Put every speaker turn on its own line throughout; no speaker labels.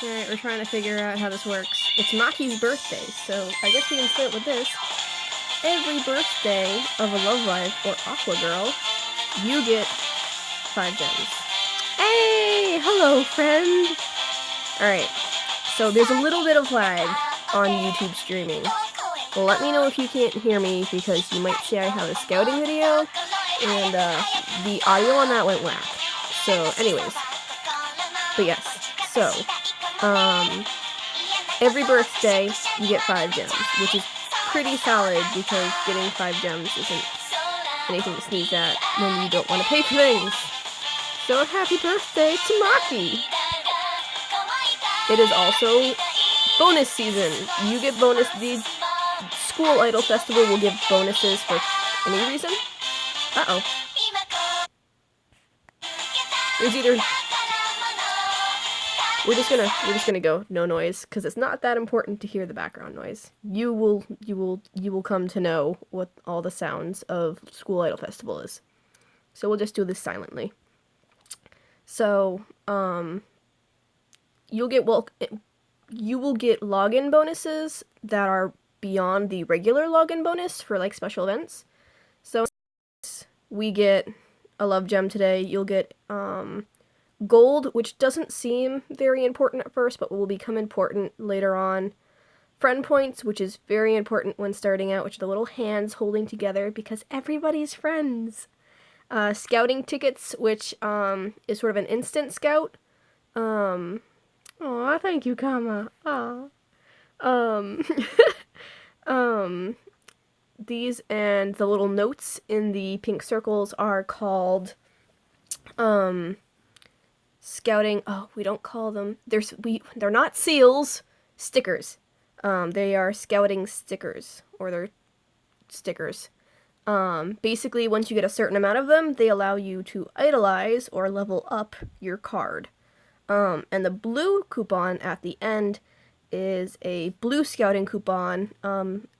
Alright, we're trying to figure out how this works. It's Maki's birthday, so I guess we can start with this. Every birthday of a Love Live or Aqua Girl, you get 5 gems. Hey! Hello, friend! Alright, so there's a little bit of lag on YouTube streaming. Well, let me know if you can't hear me, because you might say I have a scouting video, and the audio on that went whack. So, anyways. But yes, so, every birthday you get 5 gems, which is pretty solid, because getting 5 gems isn't anything to sneeze at when you don't want to pay for things. So happy birthday to Maki! It is also bonus season. You get bonus. The School Idol Festival will give bonuses for any reason. Uh-oh. There's either... We're just gonna go no noise, because it's not that important to hear the background noise. You will come to know what all the sounds of School Idol Festival is. So we'll just do this silently. So, you will get login bonuses that are beyond the regular login bonus for like special events. So we get a love gem today. You'll get gold, which doesn't seem very important at first, but will become important later on. Friend points, which is very important when starting out, which are the little hands holding together because everybody's friends. Scouting tickets, which is sort of an instant scout. Aw, thank you, Kama. Aw. These and the little notes in the pink circles are called scouting. Oh, we don't call them. They're not seals. Stickers. They are scouting stickers, or they're stickers. Basically, once you get a certain amount of them, they allow you to idolize or level up your card. And the blue coupon at the end is a blue scouting coupon,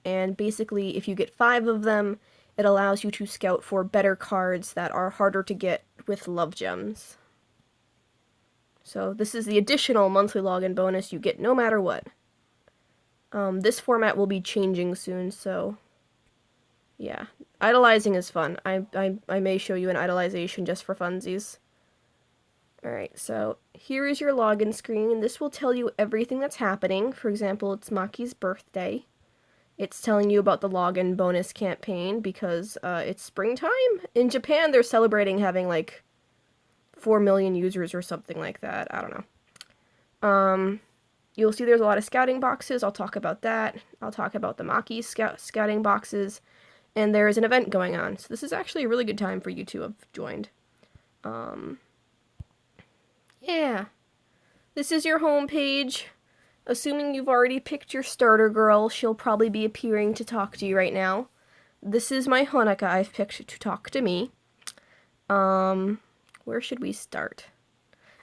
and basically if you get 5 of them, it allows you to scout for better cards that are harder to get with love gems. So this is the additional monthly login bonus you get no matter what. This format will be changing soon, so yeah. Idolizing is fun. I may show you an idolization just for funsies. Alright, so here is your login screen, and this will tell you everything that's happening. For example, it's Maki's birthday. It's telling you about the login bonus campaign because it's springtime. In Japan, they're celebrating having like 4 million users or something like that. I don't know. You'll see there's a lot of scouting boxes. I'll talk about that. I'll talk about the Maki scouting boxes. And there is an event going on. So this is actually a really good time for you to have joined. Yeah. This is your home page. Assuming you've already picked your starter girl, she'll probably be appearing to talk to you right now. This is my Honoka I've picked to talk to me. Where should we start?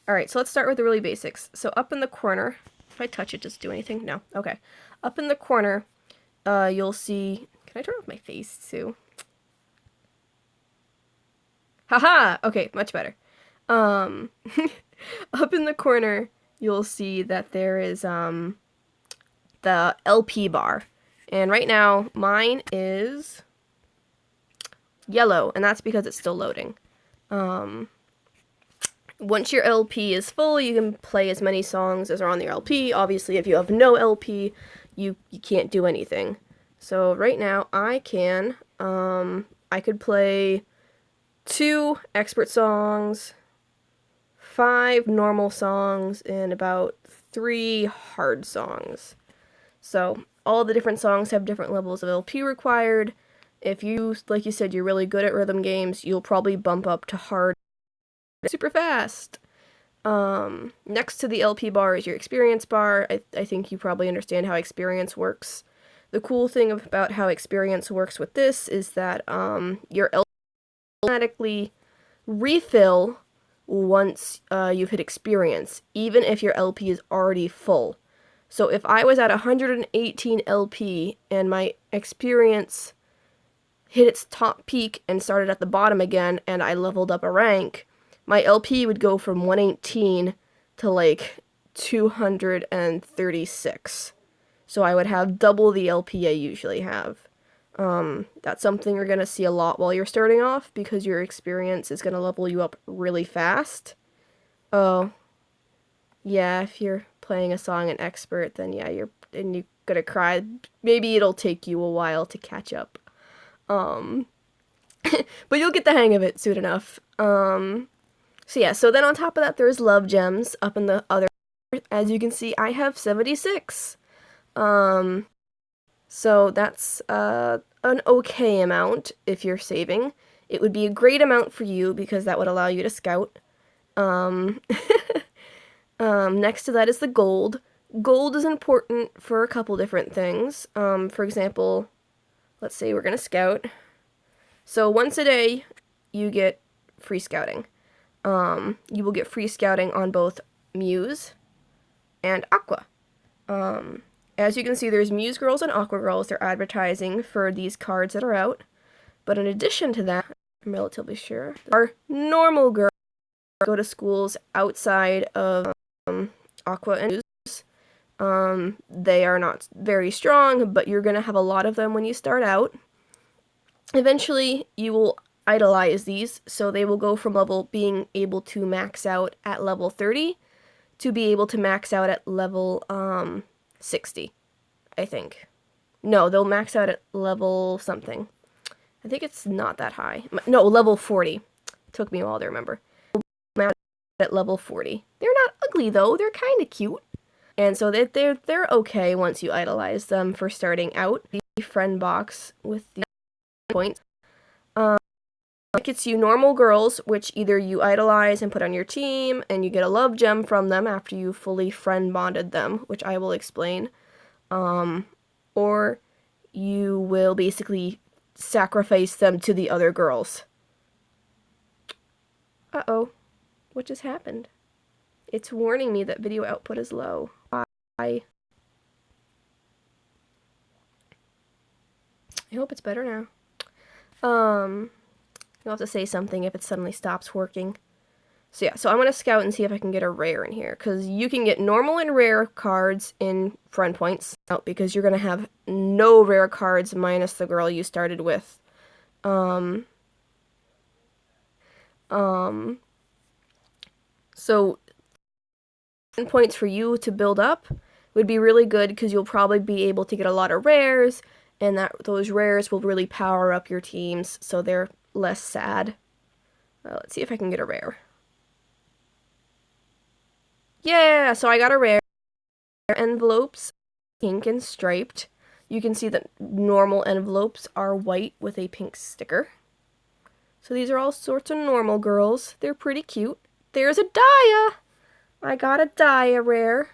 Alright, so let's start with the really basics. So up in the corner, if I touch it, does it do anything? No. Okay. Up in the corner, you'll see... Can I turn off my face, too? Haha! Okay, much better. Up in the corner, you'll see that there is, the LP bar. And right now, mine is yellow, and that's because it's still loading. Once your LP is full, you can play as many songs as are on the LP. Obviously, if you have no LP, you can't do anything. So right now, I could play 2 expert songs, 5 normal songs, and about 3 hard songs. So all the different songs have different levels of LP required. If you, like you said, you're really good at rhythm games, you'll probably bump up to hard super fast. Next to the LP bar is your experience bar. I think you probably understand how experience works. The cool thing about how experience works with this is that your LP will automatically refill once you've hit experience, even if your LP is already full. So if I was at 118 LP and my experience hit its top peak and started at the bottom again and I leveled up a rank, my LP would go from 118 to like 236. So I would have double the LP I usually have. That's something you're going to see a lot while you're starting off because your experience is going to level you up really fast. Oh, yeah, if you're playing a song in expert, then yeah, you're gonna cry. Maybe it'll take you a while to catch up. But you'll get the hang of it soon enough. So yeah, so then on top of that, there's love gems up in the other. As you can see, I have 76. So that's an okay amount if you're saving. It would be a great amount for you because that would allow you to scout. Next to that is the gold. Gold is important for a couple different things. For example, let's say we're going to scout. So once a day, you get free scouting. You will get free scouting on both Muse and Aqua. As you can see, there's Muse Girls and Aqua Girls. They're advertising for these cards that are out. But in addition to that, I'm relatively sure, there are normal girls who go to schools outside of Aqua and Muse. They are not very strong, but you're going to have a lot of them when you start out. Eventually, you will idolize these, so they will go from being able to max out at level 30 to be able to max out at level 60, I think. No, they'll max out at level something. I think it's not that high. No, level 40. It took me a while to remember. At level 40. They're not ugly though. They're kind of cute. And so they're okay once you idolize them for starting out. The friend box with the points. It gets you normal girls, which either you idolize and put on your team, and you get a love gem from them after you fully friend bonded them, which I will explain. Or you will basically sacrifice them to the other girls. Uh-oh. What just happened? It's warning me that video output is low. I hope it's better now. You'll have to say something if it suddenly stops working. So yeah, so I'm going to scout and see if I can get a rare in here. Because you can get normal and rare cards in friend points. Because you're going to have no rare cards minus the girl you started with. So friend points for you to build up would be really good because you'll probably be able to get a lot of rares. And those rares will really power up your teams so they're less sad. Let's see if I can get a rare. Yeah, so I got a rare. Envelopes, pink and striped. You can see that normal envelopes are white with a pink sticker. So these are all sorts of normal girls. They're pretty cute. There's a Dia! I got a Dia rare.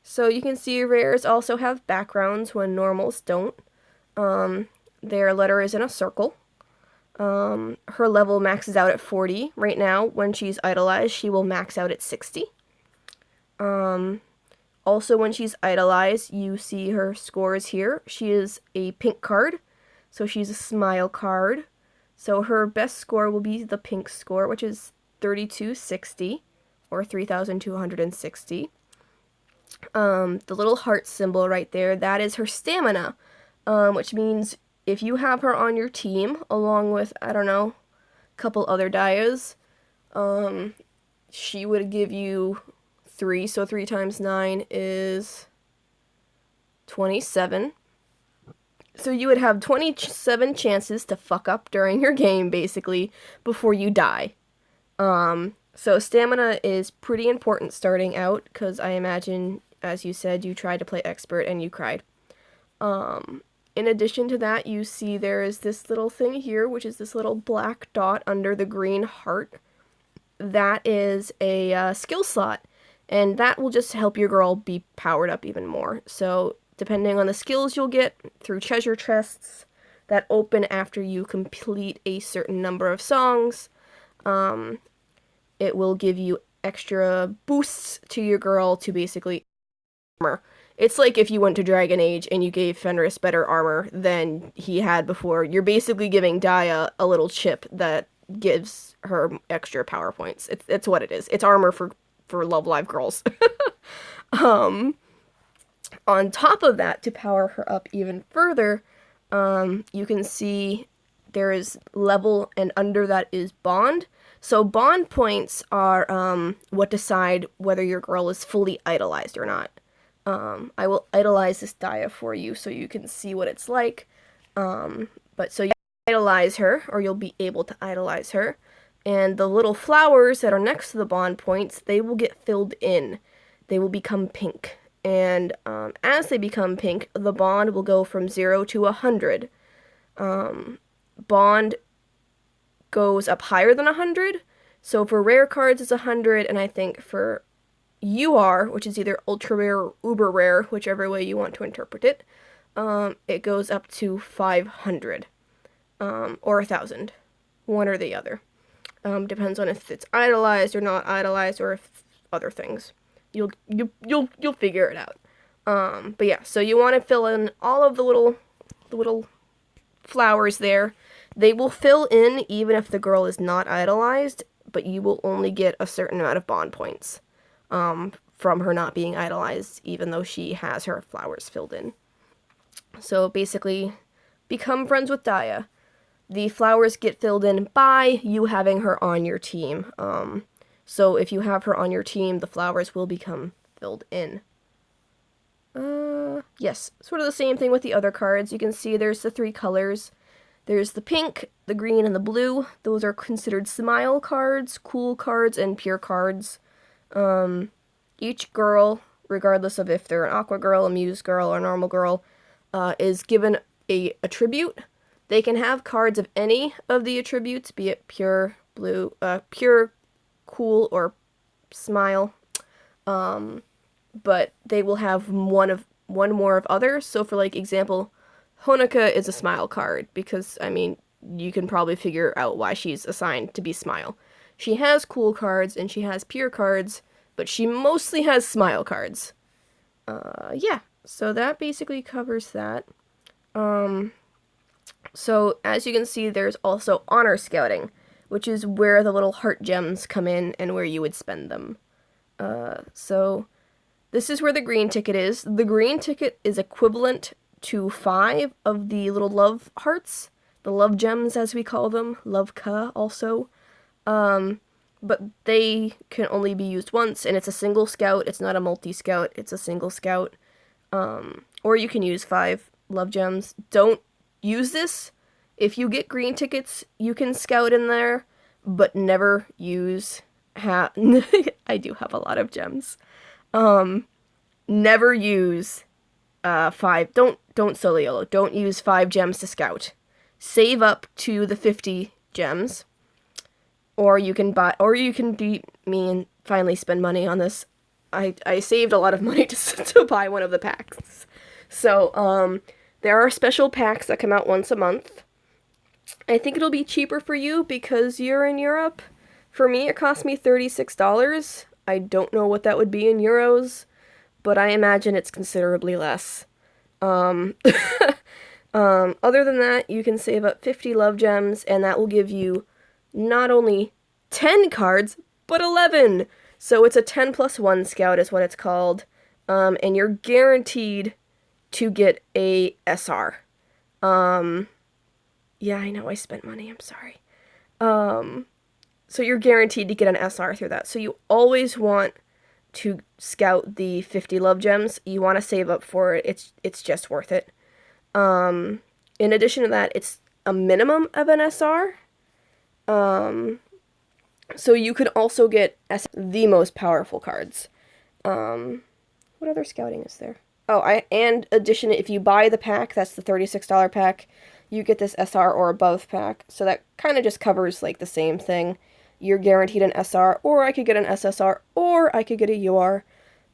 So you can see rares also have backgrounds when normals don't. Their letter is in a circle. Her level maxes out at 40. Right now, when she's idolized, she will max out at 60. Also, when she's idolized, you see her scores here. She is a pink card, so she's a smile card. So her best score will be the pink score, which is 3260, or 3260. The little heart symbol right there, that is her stamina, which means if you have her on your team, along with, I don't know, a couple other Dias, she would give you 3, so 3 times 9 is 27. So you would have 27 chances to fuck up during your game, basically, before you die. So stamina is pretty important starting out, because I imagine, as you said, you tried to play expert and you cried. In addition to that, you see there is this little thing here, which is this little black dot under the green heart. That is a skill slot, and that will just help your girl be powered up even more. So depending on the skills you'll get through treasure chests that open after you complete a certain number of songs, it will give you extra boosts to your girl to basically armor. It's like if you went to Dragon Age and you gave Fenris better armor than he had before. You're basically giving Dia a little chip that gives her extra power points. It's what it is. It's armor for for Love Live girls. On top of that, to power her up even further, you can see there is level, and under that is bond. So bond points are what decide whether your girl is fully idolized or not. I will idolize this Daya for you so you can see what it's like. But so you idolize her, or you'll be able to idolize her. And the little flowers that are next to the bond points, they will get filled in. They will become pink. And as they become pink, the bond will go from 0 to 100. Bond goes up higher than 100. So for rare cards, it's 100. And I think for UR, which is either ultra rare or uber rare, whichever way you want to interpret it, it goes up to 500. Or 1,000. One or the other. Depends on if it's idolized or not idolized, or if other things. You'll figure it out. But yeah, so you want to fill in all of the little flowers there. They will fill in even if the girl is not idolized, but you will only get a certain amount of bond points from her not being idolized, even though she has her flowers filled in. So basically, become friends with Daya. The flowers get filled in by you having her on your team. So if you have her on your team, the flowers will become filled in. Yes, sort of the same thing with the other cards. You can see there's the 3 colors. There's the pink, the green, and the blue. Those are considered smile cards, cool cards, and pure cards. Each girl, regardless of if they're an aqua girl, a muse girl, or a normal girl, is given a attribute. They can have cards of any of the attributes, be it pure, blue, pure, cool, or smile. But they will have one more of others. So for like example, Honoka is a smile card because, I mean, you can probably figure out why she's assigned to be smile. She has cool cards and she has pure cards, but she mostly has smile cards. Yeah, so that basically covers that. So as you can see, there's also honor scouting, which is where the little heart gems come in and where you would spend them. So this is where the green ticket is. The green ticket is equivalent to 5 of the little love hearts, the love gems as we call them, love ka also. But they can only be used once, and it's a single scout. It's not a multi-scout, it's a single scout. Or you can use 5 love gems. Don't use this. If you get green tickets, you can scout in there, but never use I do have a lot of gems. Never use 5. Don't solo YOLO. Don't use 5 gems to scout. Save up to the 50 gems. Or you can beat me and finally spend money on this. I saved a lot of money to buy one of the packs. So, there are special packs that come out once a month. I think it'll be cheaper for you because you're in Europe. For me, it cost me $36. I don't know what that would be in euros, but I imagine it's considerably less. Other than that, you can save up 50 love gems, and that will give you not only 10 cards, but 11! So it's a 10 plus 1 scout is what it's called, and you're guaranteed to get a SR. Yeah, I know I spent money, I'm sorry. So you're guaranteed to get an SR through that. So you always want to scout the 50 love gems. You want to save up for it. It's just worth it. In addition to that, it's a minimum of an SR. So you could also get the most powerful cards. What other scouting is there? Oh, and addition, if you buy the pack, that's the $36 pack, you get this SR or above pack. So that kind of just covers like the same thing. You're guaranteed an SR, or I could get an SSR, or I could get a UR.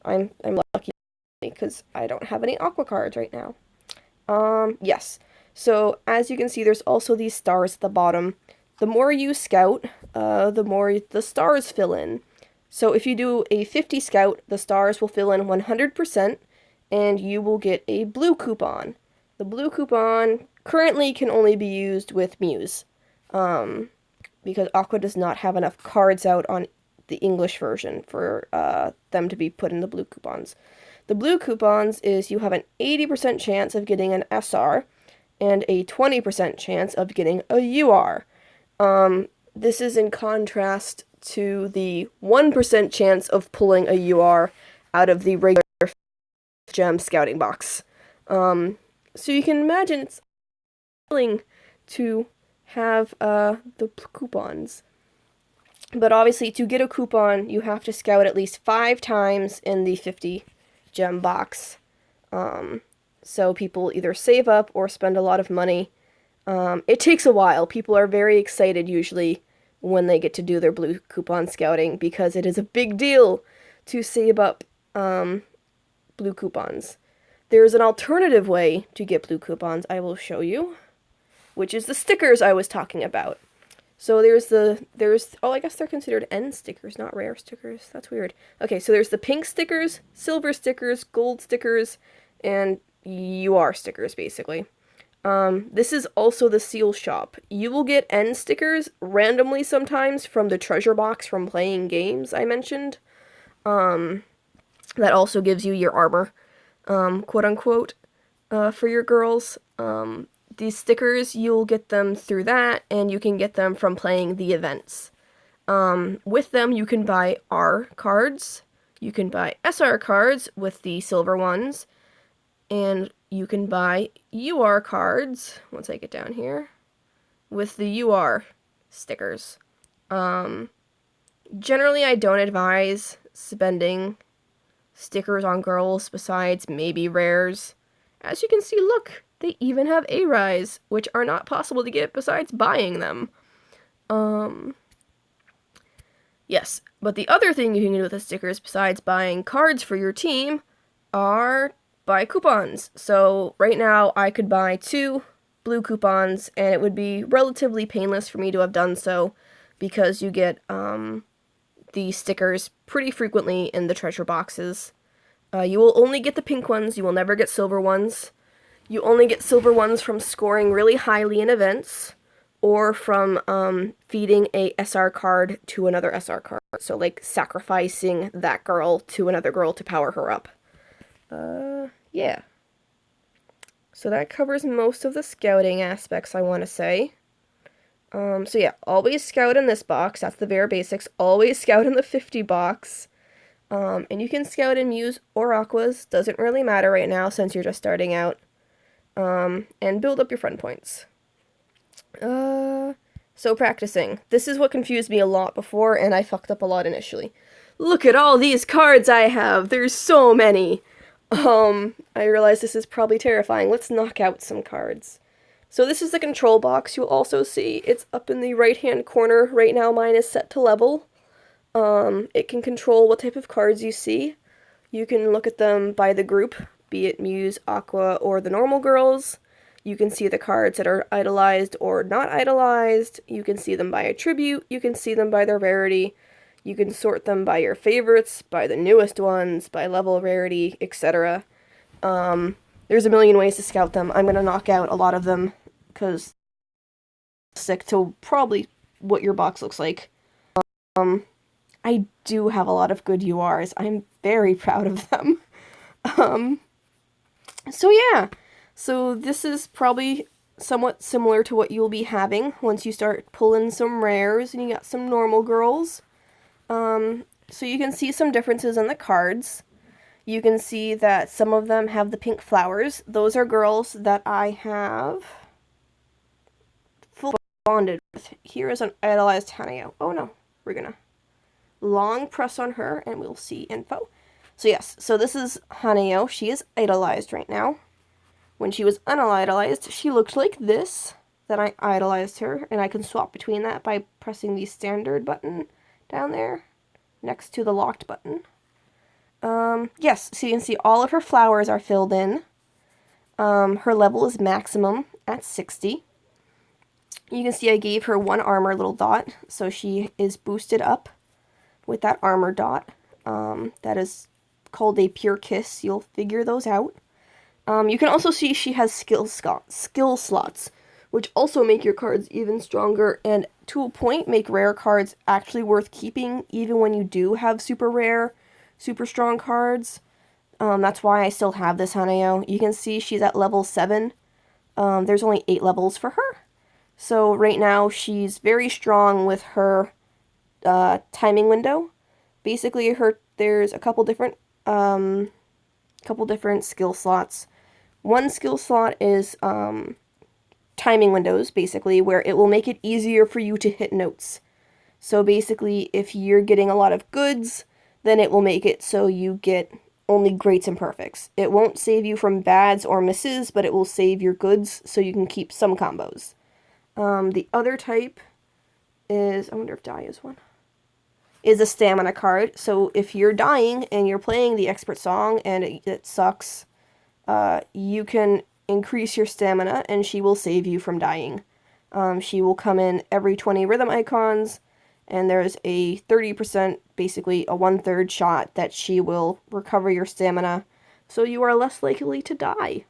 I'm lucky because I don't have any aqua cards right now. Yes. So as you can see, there's also these stars at the bottom. The more you scout, the more the stars fill in. So if you do a 50 scout, the stars will fill in 100%, and you will get a blue coupon. The blue coupon currently can only be used with Muse, because Aqua does not have enough cards out on the English version for them to be put in the blue coupons. The blue coupons is you have an 80% chance of getting an SR and a 20% chance of getting a UR. This is in contrast to the 1% chance of pulling a UR out of the regular gem scouting box. So you can imagine it's willing to have the coupons. But obviously, to get a coupon, you have to scout at least 5 times in the 50 gem box. So people either save up or spend a lot of money. It takes a while. People are very excited usually when they get to do their blue coupon scouting because it is a big deal to save up blue coupons. There's an alternative way to get blue coupons I will show you, which is the stickers I was talking about. So I guess they're considered N stickers, not rare stickers. That's weird. Okay, so there's the pink stickers, silver stickers, gold stickers, and UR stickers, basically. This is also the seal shop. You will get N stickers randomly sometimes from the treasure box from playing games I mentioned. That also gives you your armor, quote unquote, for your girls. These stickers, you'll get them through that, and you can get them from playing the events. With them, you can buy R cards, you can buy SR cards with the silver ones, and you can buy UR cards, once I get down here, with the UR stickers. Generally, I don't advise spending stickers on girls besides maybe rares. As you can see, look, they even have A-Rise, which are not possible to get besides buying them. Yes, but the other thing you can do with the stickers besides buying cards for your team are buy coupons. So right now I could buy 2 blue coupons and it would be relatively painless for me to have done so because you get the stickers pretty frequently in the treasure boxes. You will only get the pink ones, you will never get silver ones. You only get silver ones from scoring really highly in events or from feeding a SR card to another SR card. So like sacrificing that girl to another girl to power her up. Yeah. So that covers most of the scouting aspects I want to say. So yeah, always scout in this box. That's the bare basics. Always scout in the 50 box. And you can scout in Muse or Aquas. Doesn't really matter right now since you're just starting out. And build up your friend points. So practicing. This is what confused me a lot before, and I fucked up a lot initially. Look at all these cards I have! There's so many! I realize this is probably terrifying. Let's knock out some cards. So this is the control box. You'll also see it's up in the right-hand corner. Right now mine is set to level. It can control what type of cards you see. You can look at them by the group, be it Muse, Aqua, or the normal girls. You can see the cards that are idolized or not idolized. You can see them by attribute. You can see them by their rarity. You can sort them by your favorites, by the newest ones, by level of rarity, etc. There's a million ways to scout them. I'm going to knock out a lot of them because stick to probably what your box looks like. I do have a lot of good URs. I'm very proud of them. So yeah. So this is probably somewhat similar to what you'll be having once you start pulling some rares and you got some normal girls. So you can see some differences in the cards. You can see that some of them have the pink flowers. Those are girls that I have full bonded with. Here is an idolized Haneo. Oh no, we're gonna long press on her and we'll see info. So yes, so this is Haneo. She is idolized right now. When she was unidolized, she looked like this. Then I idolized her, and I can swap between that by pressing the standard button down there, next to the locked button. Yes, so you can see all of her flowers are filled in. Her level is maximum at 60. You can see I gave her 1 armor little dot, so she is boosted up with that armor dot. That is called a pure kiss. You'll figure those out. You can also see she has skill slots, which also make your cards even stronger, and to a point make rare cards actually worth keeping even when you do have super rare, super strong cards. That's why I still have this Haneo. You can see she's at level 7. There's only 8 levels for her. So right now she's very strong with her timing window. Basically, there's a couple different skill slots. One skill slot is timing windows, basically, where it will make it easier for you to hit notes. So basically, if you're getting a lot of goods, then it will make it so you get only greats and perfects. It won't save you from bads or misses, but it will save your goods so you can keep some combos. The other type is, I wonder if die is one, is a stamina card. So if you're dying and you're playing the expert song and it sucks, you can increase your stamina and she will save you from dying. She will come in every 20 rhythm icons, and there's a 30%, basically a 1/3 shot that she will recover your stamina, so you are less likely to die.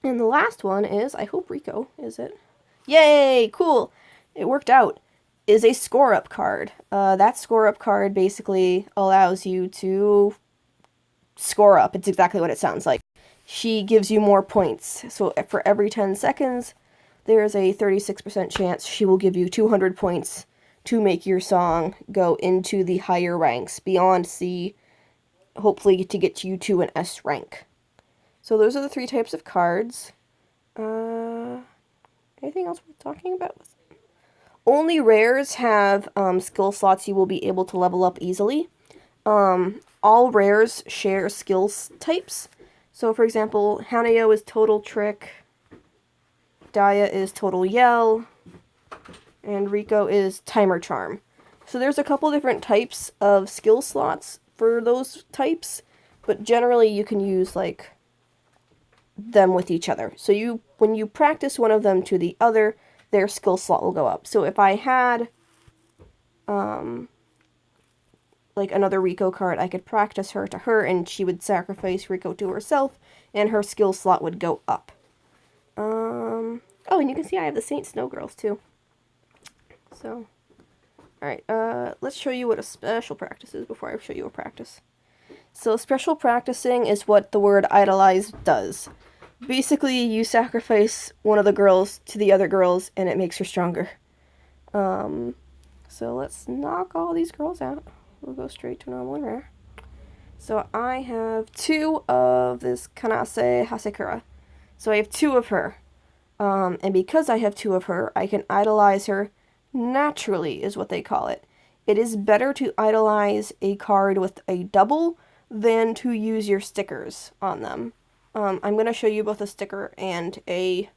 And the last one is, I hope Rico, is it? Yay, cool, it worked out, is a score up card. That score up card basically allows you to score up. It's exactly what it sounds like. She gives you more points. So for every 10 seconds, there's a 36% chance she will give you 200 points to make your song go into the higher ranks, beyond C, hopefully to get you to an S rank. So those are the 3 types of cards. Anything else worth talking about? Only rares have skill slots you will be able to level up easily. All rares share skills types. So, for example, Haneo is Total Trick, Daya is Total Yell, and Rico is Timer Charm. So there's a couple different types of skill slots for those types, but generally you can use, like, them with each other. So when you practice one of them to the other, their skill slot will go up. So if I had like another Rico card, I could practice her to her, and she would sacrifice Rico to herself, and her skill slot would go up. Oh, and you can see I have the Saint Snow Girls too. So, alright, let's show you what a special practice is before I show you a practice. So special practicing is what the word idolize does. Basically, you sacrifice one of the girls to the other girls, and it makes her stronger. So let's knock all these girls out. We'll go straight to normal and rare. So I have 2 of this Kanase Hasekura. So I have 2 of her. And because I have 2 of her, I can idolize her naturally, is what they call it. It is better to idolize a card with a double than to use your stickers on them. I'm going to show you both a sticker and a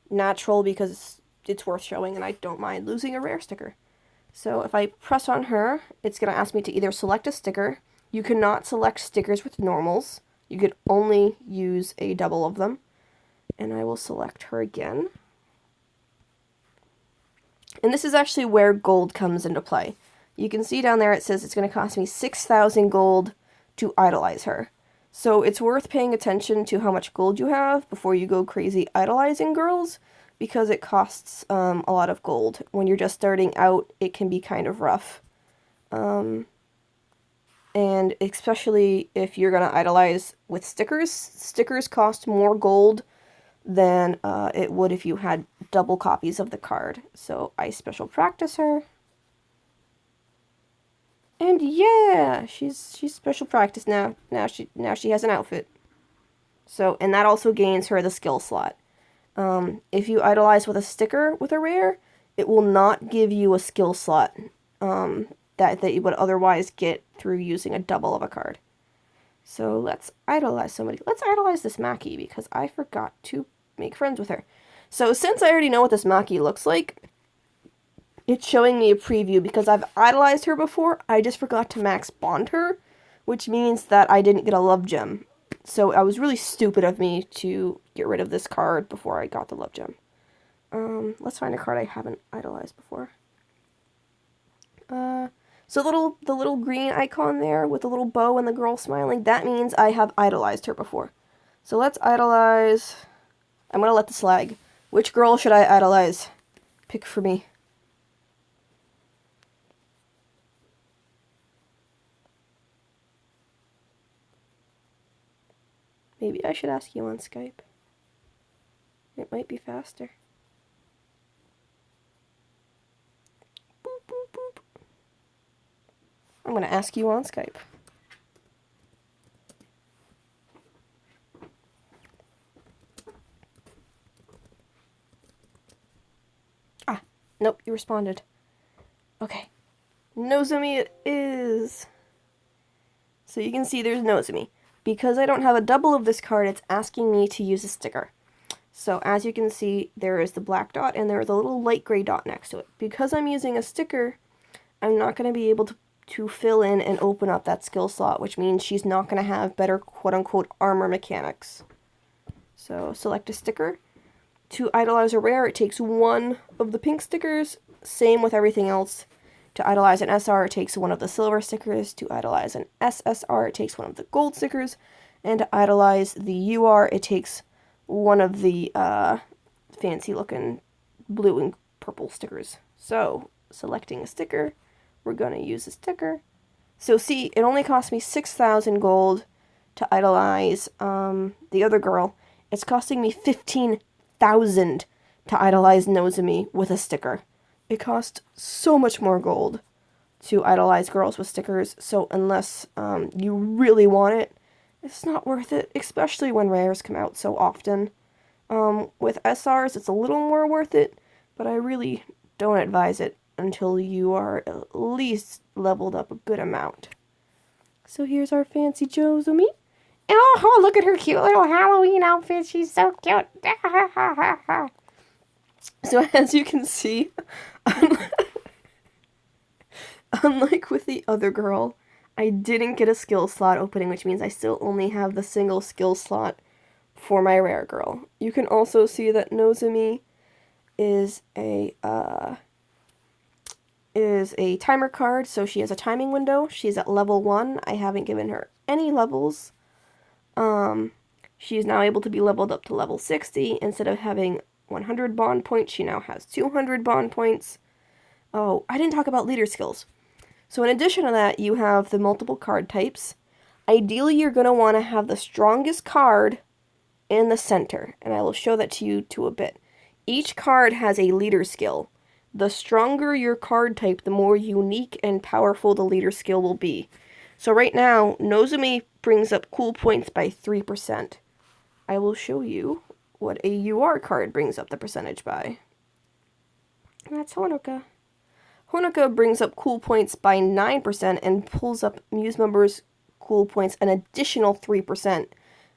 natural because it's worth showing, and I don't mind losing a rare sticker. So if I press on her, it's going to ask me to either select a sticker. You cannot select stickers with normals. You could only use a double of them. And I will select her again. And this is actually where gold comes into play. You can see down there it says it's going to cost me 6,000 gold to idolize her. So it's worth paying attention to how much gold you have before you go crazy idolizing girls, because it costs a lot of gold. When you're just starting out, it can be kind of rough. And especially if you're going to idolize with stickers, stickers cost more gold than it would if you had double copies of the card. So I special practice her. And yeah, she's special practice now. Now she has an outfit. So, and that also gains her the skill slot. If you idolize with a sticker with a rare, it will not give you a skill slot that you would otherwise get through using a double of a card. So let's idolize somebody. Let's idolize this Maki because I forgot to make friends with her. So since I already know what this Maki looks like, it's showing me a preview because I've idolized her before. I just forgot to max bond her, which means that I didn't get a love gem. So I was really stupid of me to get rid of this card before I got the love gem. Let's find a card I haven't idolized before. So the little green icon there with the little bow and the girl smiling, that means I have idolized her before. So let's idolize. I'm going to let this lag. Which girl should I idolize? Pick for me. Maybe I should ask you on Skype. It might be faster. Boop, boop, boop. I'm going to ask you on Skype. Ah, nope, you responded. Okay. Nozomi it is. So you can see there's Nozomi. Because I don't have a double of this card, it's asking me to use a sticker. So as you can see, there is the black dot and there is a little light gray dot next to it. Because I'm using a sticker, I'm not going to be able to fill in and open up that skill slot, which means she's not going to have better quote-unquote armor mechanics. So select a sticker. To idolize a rare, it takes one of the pink stickers. Same with everything else. To idolize an SR, it takes one of the silver stickers. To idolize an SSR, it takes one of the gold stickers. And to idolize the UR, it takes one of the fancy-looking blue and purple stickers. So, selecting a sticker, we're going to use a sticker. So see, it only cost me 6,000 gold to idolize the other girl. It's costing me 15,000 to idolize Nozomi with a sticker. It costs so much more gold to idolize girls with stickers, so unless you really want it, it's not worth it, especially when rares come out so often. With SRs, it's a little more worth it, but I really don't advise it until you are at least leveled up a good amount. So here's our fancy Nozomi. Oh, look at her cute little Halloween outfit. She's so cute. So as you can see, unlike with the other girl, I didn't get a skill slot opening, which means I still only have the single skill slot for my rare girl. You can also see that Nozomi is a timer card, so she has a timing window. She's at level 1. I haven't given her any levels. She is now able to be leveled up to level 60. Instead of having 100 bond points, she now has 200 bond points. Oh, I didn't talk about leader skills. So in addition to that, you have the multiple card types. Ideally, you're going to want to have the strongest card in the center, and I will show that to you a bit. Each card has a leader skill. The stronger your card type, the more unique and powerful the leader skill will be. So right now, Nozomi brings up cool points by 3%. I will show you what a UR card brings up the percentage by. That's Honoka. Honoka brings up cool points by 9% and pulls up Muse members' cool points an additional 3%,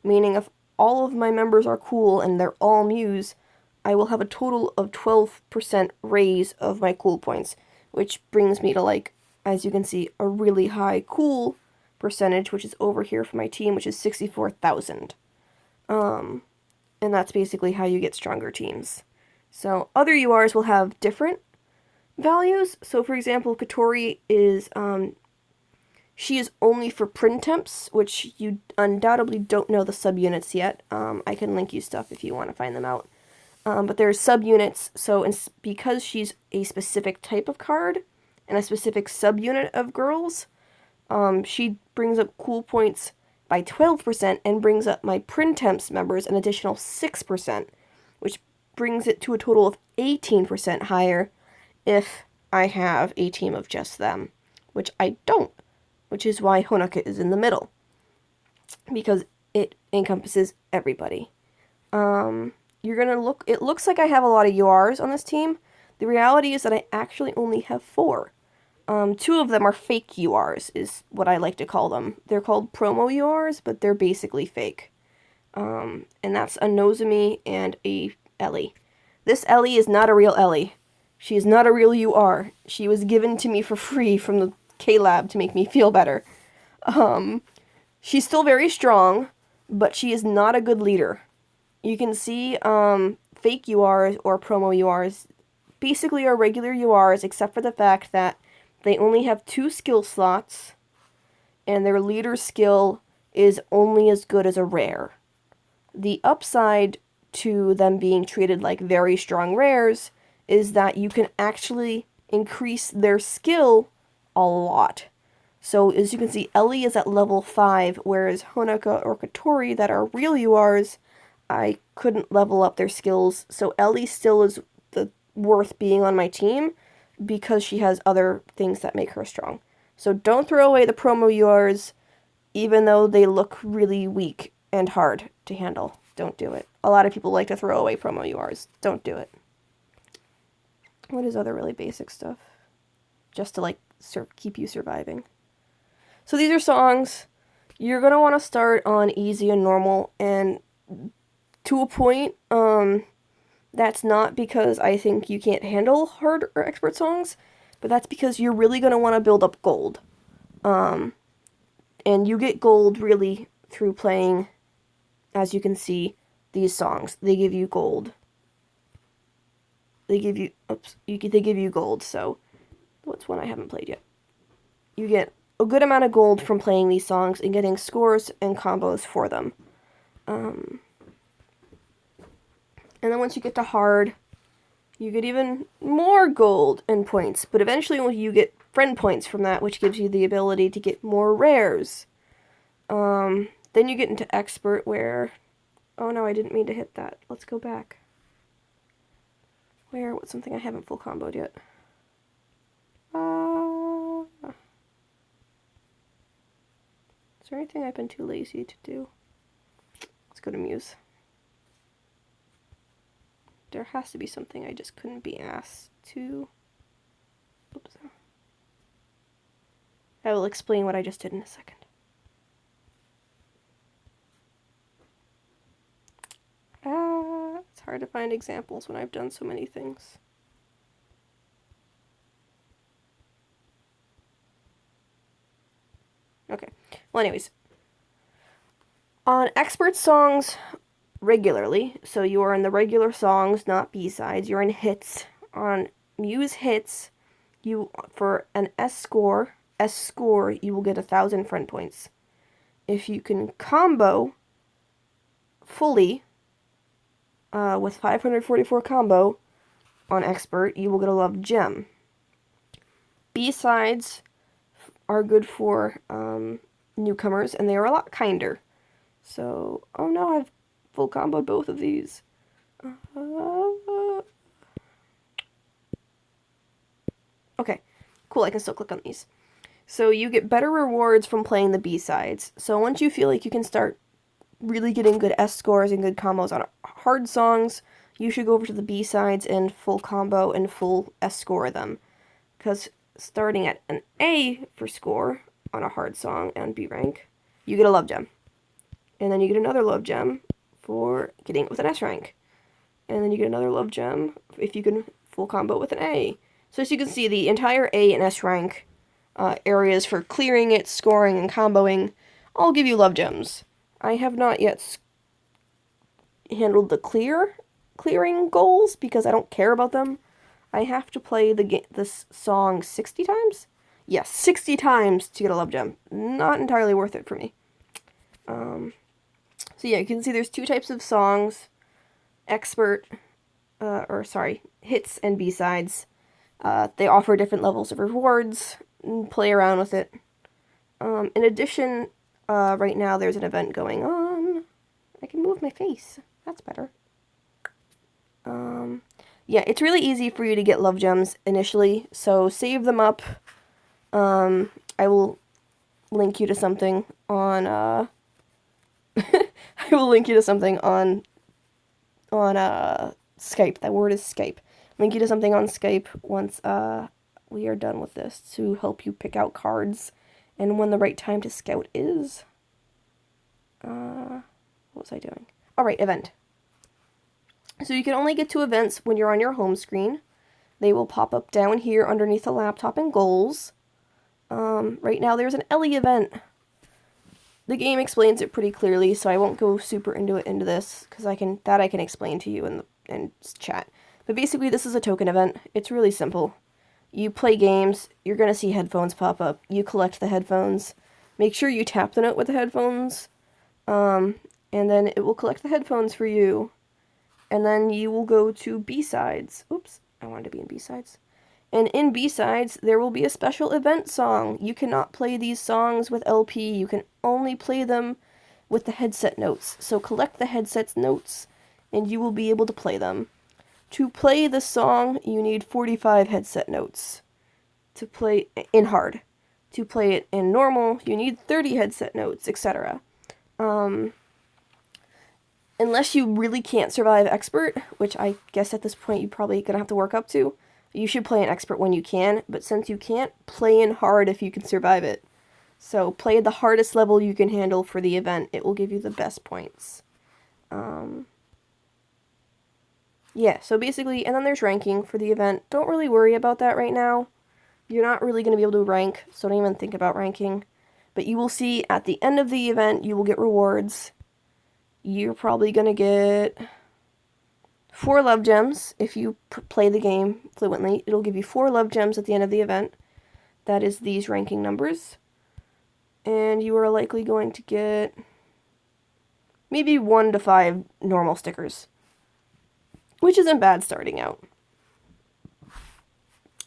meaning if all of my members are cool and they're all Muse, I will have a total of 12% raise of my cool points, which brings me to, like, as you can see, a really high cool percentage, which is over here for my team, which is 64,000. And that's basically how you get stronger teams. So other URs will have different values. So for example, Katori is, she is only for Printemps, which you undoubtedly don't know the subunits yet. I can link you stuff if you want to find them out. But there's subunits, so because she's a specific type of card and a specific subunit of girls, she brings up cool points by 12% and brings up my Printemps members an additional 6%, which brings it to a total of 18% higher if I have a team of just them, which I don't, which is why Honoka is in the middle, because it encompasses everybody. You're gonna look, it looks like I have a lot of URs on this team. The reality is that I actually only have 4. 2 of them are fake URs, is what I like to call them. They're called promo URs, but they're basically fake. And that's a Nozomi and a Ellie. This Ellie is not a real Ellie. She is not a real UR. She was given to me for free from the K-Lab to make me feel better. She's still very strong, but she is not a good leader. You can see fake URs or promo URs basically are regular URs, except for the fact that they only have 2 skill slots, and their leader skill is only as good as a rare. The upside to them being treated like very strong rares is that you can actually increase their skill a lot. So as you can see, Ellie is at level 5, whereas Honoka or Kotori that are real URs, I couldn't level up their skills. So Ellie still is worth being on my team because she has other things that make her strong. So don't throw away the promo URs, even though they look really weak and hard to handle. Don't do it. A lot of people like to throw away promo URs. Don't do it. What is other really basic stuff? Just to, like, keep you surviving. So these are songs. You're going to want to start on easy and normal, and to a point, that's not because I think you can't handle hard or expert songs, but that's because you're really going to want to build up gold. And you get gold really through playing, as you can see, these songs. They give you gold. They give you gold, so what's one I haven't played yet? You get a good amount of gold from playing these songs and getting scores and combos for them. And then once you get to hard, you get even more gold and points. But eventually you get friend points from that, which gives you the ability to get more rares. Then you get into expert where... Oh no, I didn't mean to hit that. Let's go back. What's something I haven't full comboed yet? Is there anything I've been too lazy to do? Let's go to Muse. There has to be something I just couldn't be asked to. Oops. I will explain what I just did in a second. It's hard to find examples when I've done so many things. Okay. Well, anyways. On expert songs regularly, so you are in the regular songs, not B-sides, you're in hits. On Muse hits, for an S score, you will get 1,000 friend points. If you can combo fully with 544 combo on expert, you will get a love gem. B-sides are good for newcomers, and they are a lot kinder. So, oh no, I've full comboed both of these. Okay, cool, I can still click on these. So you get better rewards from playing the B-sides. So once you feel like you can start really getting good S scores and good combos on hard songs, you should go over to the B-sides and full combo and full S score them. Because starting at an A for score on a hard song and B rank, you get a love gem. And then you get another love gem for getting it with an S rank. And then you get another love gem if you can full combo with an A. So as you can see, the entire A and S rank areas for clearing it, scoring, and comboing all give you love gems. I have not yet handled the clearing goals because I don't care about them. I have to play this song 60 times? Yes, 60 times to get a love gem. Not entirely worth it for me. So yeah, you can see there's two types of songs. Expert, hits and B-sides. They offer different levels of rewards. Play around with it. In addition, right now there's an event going on. I can move my face. That's better. Yeah, it's really easy for you to get love gems initially, so save them up. I will link you to something on, I will link you to something on Skype. That word is Skype. Link you to something on Skype once, we are done with this to help you pick out cards and when the right time to scout is. What was I doing? Alright, event. So you can only get to events when you're on your home screen. They will pop up down here underneath the laptop in goals. Right now there's an Ellie event. The game explains it pretty clearly, so I won't go super into this, because I can explain to you in chat. But basically this is a token event. It's really simple. You play games, you're going to see headphones pop up. You collect the headphones. Make sure you tap the note with the headphones. And then it will collect the headphones for you. And then you will go to B-sides. Oops, I wanted to be in B-sides. And in B-sides, there will be a special event song. You cannot play these songs with LP. You can only play them with the headset notes. So collect the headset's notes, and you will be able to play them. To play the song, you need 45 headset notes. To play in hard. To play it in normal, you need 30 headset notes, etc. Unless you really can't survive expert, which I guess at this point you're probably going to have to work up to, you should play an expert when you can, but since you can't, play in hard if you can survive it. So play the hardest level you can handle for the event. It will give you the best points. Yeah, so basically, and then there's ranking for the event. Don't really worry about that right now. You're not really going to be able to rank, so don't even think about ranking. But you will see at the end of the event, you will get rewards. You're probably going to get 4 love gems if you play the game fluently. It'll give you 4 love gems at the end of the event. That is these ranking numbers. And you are likely going to get maybe 1 to 5 normal stickers, which isn't bad starting out,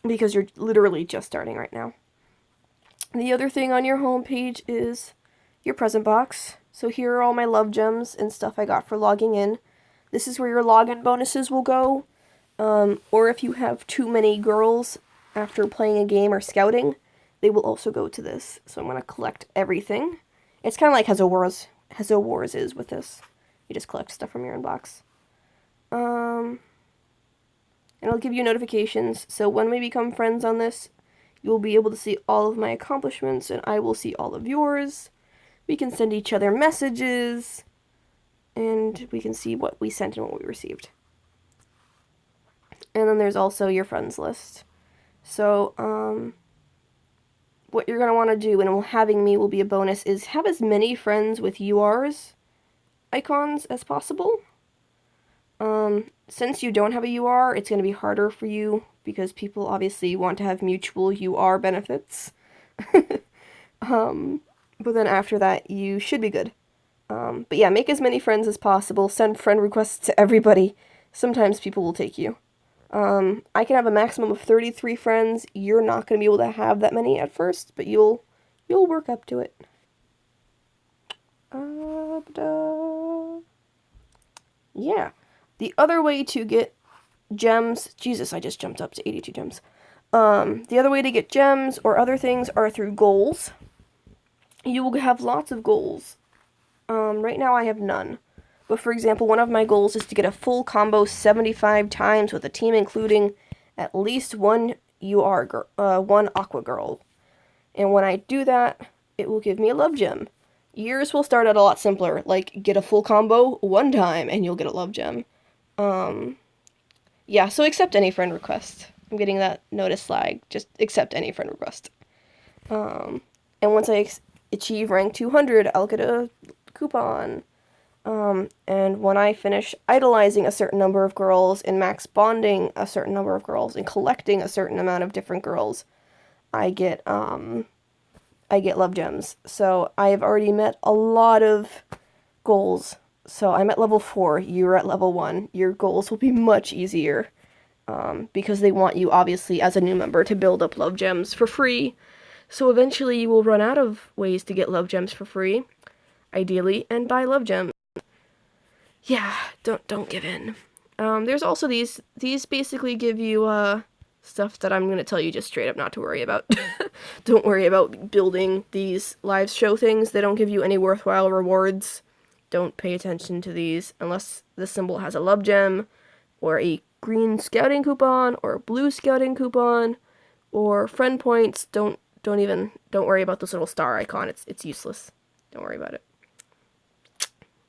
because you're literally just starting right now. The other thing on your homepage is your present box. So here are all my love gems and stuff I got for logging in. This is where your login bonuses will go. Or if you have too many girls after playing a game or scouting, they will also go to this. So I'm going to collect everything. It's kind of like Hezo Wars is with this. You just collect stuff from your inbox. And it'll give you notifications. So when we become friends on this, you'll be able to see all of my accomplishments, and I will see all of yours. We can send each other messages, and we can see what we sent and what we received. And then there's also your friends list. So, what you're going to want to do, and having me will be a bonus, is have as many friends with URs icons as possible. Since you don't have a UR, it's going to be harder for you, because people obviously want to have mutual UR benefits. But then after that, you should be good. But yeah, make as many friends as possible. Send friend requests to everybody. Sometimes people will take you. I can have a maximum of 33 friends. You're not going to be able to have that many at first, but you'll work up to it. Yeah. The other way to get gems... Jesus, I just jumped up to 82 gems. The other way to get gems or other things are through goals. You will have lots of goals. Right now I have none. But for example, one of my goals is to get a full combo 75 times with a team including at least one one Aqua Girl. And when I do that, it will give me a love gem. Yours will start out a lot simpler, like get a full combo 1 time and you'll get a love gem. Yeah, so accept any friend request. I'm getting that notice flag. Just accept any friend request. And once I achieve rank 200, I'll get a coupon. And when I finish idolizing a certain number of girls and max bonding a certain number of girls and collecting a certain amount of different girls, I get love gems. So I have already met a lot of goals. So I'm at level 4, you're at level 1. Your goals will be much easier, because they want you, obviously, as a new member, to build up love gems for free. So eventually you will run out of ways to get love gems for free, ideally, and buy love gems. Yeah, don't give in. There's also these basically give you, stuff that I'm going to tell you just straight up not to worry about. Don't worry about building these live show things. They don't give you any worthwhile rewards. Don't pay attention to these unless the symbol has a love gem, or a green scouting coupon, or a blue scouting coupon, or friend points. Don't worry about this little star icon. It's useless. Don't worry about it.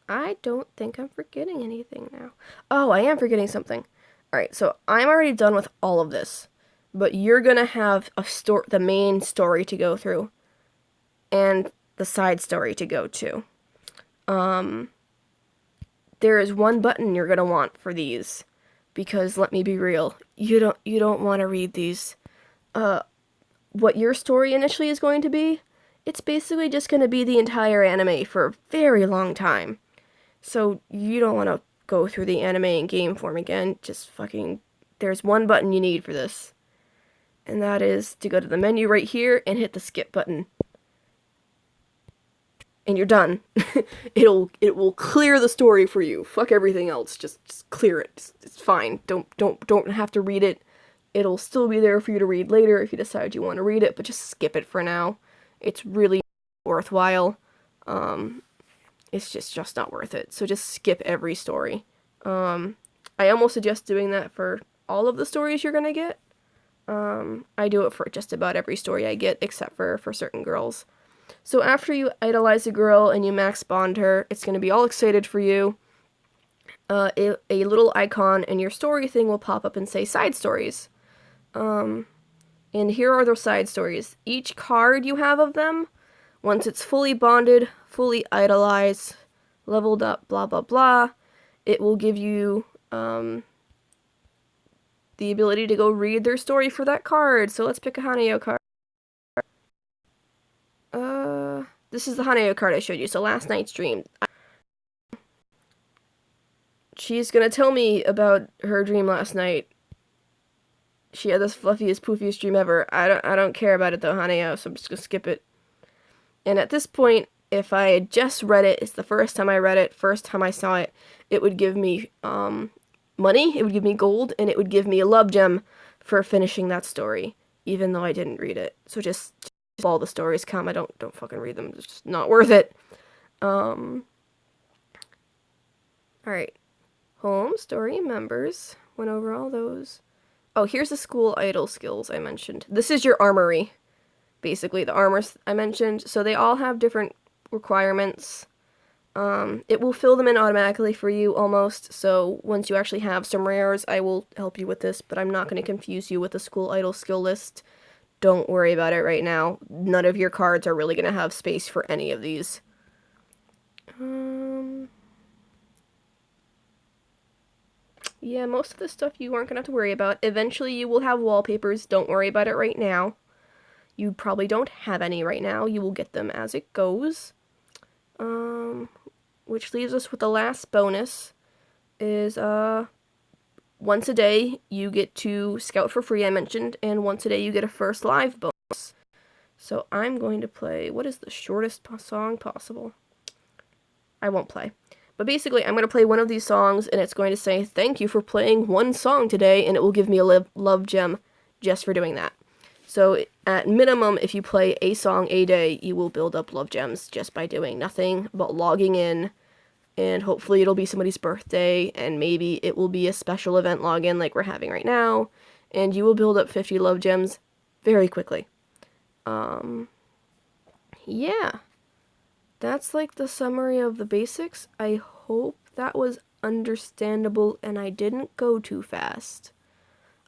I don't think I'm forgetting anything now. Oh, I am forgetting something. Alright, so I'm already done with all of this, but you're gonna have the main story to go through, and the side story to go to. There is one button you're gonna want for these, because let me be real, you don't want to read these. What your story initially is going to be, it's basically just gonna be the entire anime for a very long time. So you don't want to go through the anime and game form again. Just fucking, there's one button you need for this. And that is to go to the menu right here and hit the skip button. And you're done. It will clear the story for you. Fuck everything else. Just clear it. It's fine. Don't have to read it. It'll still be there for you to read later if you decide you want to read it, but just skip it for now. It's really worthwhile. It's just not worth it. So just skip every story. I almost suggest doing that for all of the stories you're gonna get. I do it for just about every story I get, except for certain girls. So after you idolize a girl and you max bond her, it's going to be all excited for you. A little icon in your story thing will pop up and say side stories. And here are those side stories. Each card you have of them, once it's fully bonded, fully idolized, leveled up, blah, blah, blah, it will give you the ability to go read their story for that card. So let's pick a Haneo card. This is the Haneo card I showed you. So last night's dream. She's gonna tell me about her dream last night. She had the fluffiest, poofiest dream ever. I don't care about it though, Haneo, so I'm just gonna skip it. And at this point, if I had just read it, it's the first time I read it, first time I saw it, it would give me money, it would give me gold, and it would give me a love gem for finishing that story, even though I didn't read it. So just all the stories come. I don't fucking read them. It's just not worth it. Alright. Home, story, members. Went over all those. Oh, here's the school idol skills I mentioned. This is your armory. Basically, the armors I mentioned. So they all have different requirements. It will fill them in automatically for you, almost. So once you actually have some rares, I will help you with this, but I'm not going to confuse you with the school idol skill list. Don't worry about it right now. None of your cards are really going to have space for any of these. Yeah, most of the stuff you aren't going to have to worry about. Eventually you will have wallpapers. Don't worry about it right now. You probably don't have any right now. You will get them as it goes. Which leaves us with the last bonus. Is, once a day, you get to scout for free, I mentioned, and once a day you get a first live bonus. So I'm going to play, what is the shortest song possible? I won't play. But basically, I'm going to play one of these songs, and it's going to say, thank you for playing one song today, and it will give me a love gem just for doing that. So at minimum, if you play a song a day, you will build up love gems just by doing nothing but logging in. And hopefully it'll be somebody's birthday, and maybe it will be a special event login like we're having right now, and you will build up 50 love gems very quickly. Yeah. That's like the summary of the basics. I hope that was understandable and I didn't go too fast.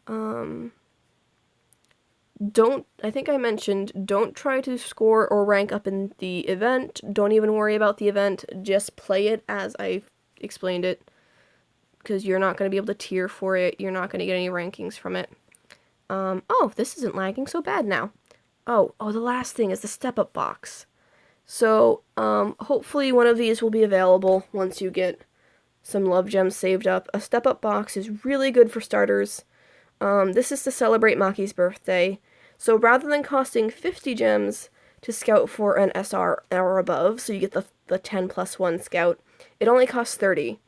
I think I mentioned, don't try to score or rank up in the event. Don't even worry about the event. Just play it as I explained it. Because you're not going to be able to tier for it. You're not going to get any rankings from it. Oh, this isn't lagging so bad now. Oh, the last thing is the step-up box. So, hopefully one of these will be available once you get some love gems saved up. A step-up box is really good for starters. This is to celebrate Maki's birthday. So rather than costing 50 gems to scout for an SR or above, so you get the 10 plus 1 scout, it only costs 30.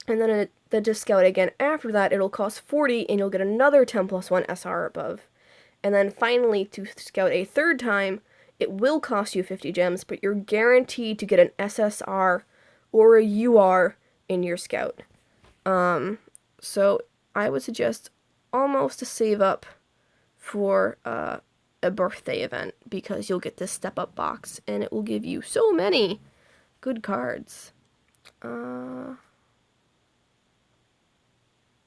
And then to scout again after that, it'll cost 40, and you'll get another 10 plus 1 SR or above. And then finally, to scout a third time, it will cost you 50 gems, but you're guaranteed to get an SSR or a UR in your scout. So I would suggest almost to save up for a birthday event, because you'll get this step-up box, and it will give you so many good cards.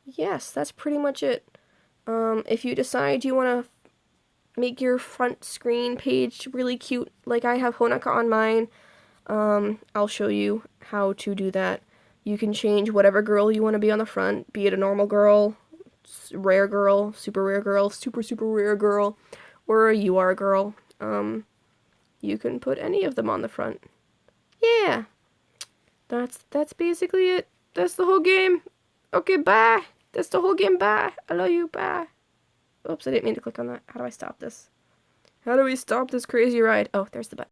Yes, that's pretty much it. If you decide you want to make your front screen page really cute, like I have Honaka on mine, I'll show you how to do that. You can change whatever girl you want to be on the front, be it a normal girl, rare girl, super rare girl, super rare girl, or a UR girl. You can put any of them on the front. Yeah, that's basically it. That's the whole game. Okay, bye. That's the whole game. Bye. I love you. Bye. Oops, I didn't mean to click on that. How do I stop this? How do we stop this crazy ride? Oh, there's the button.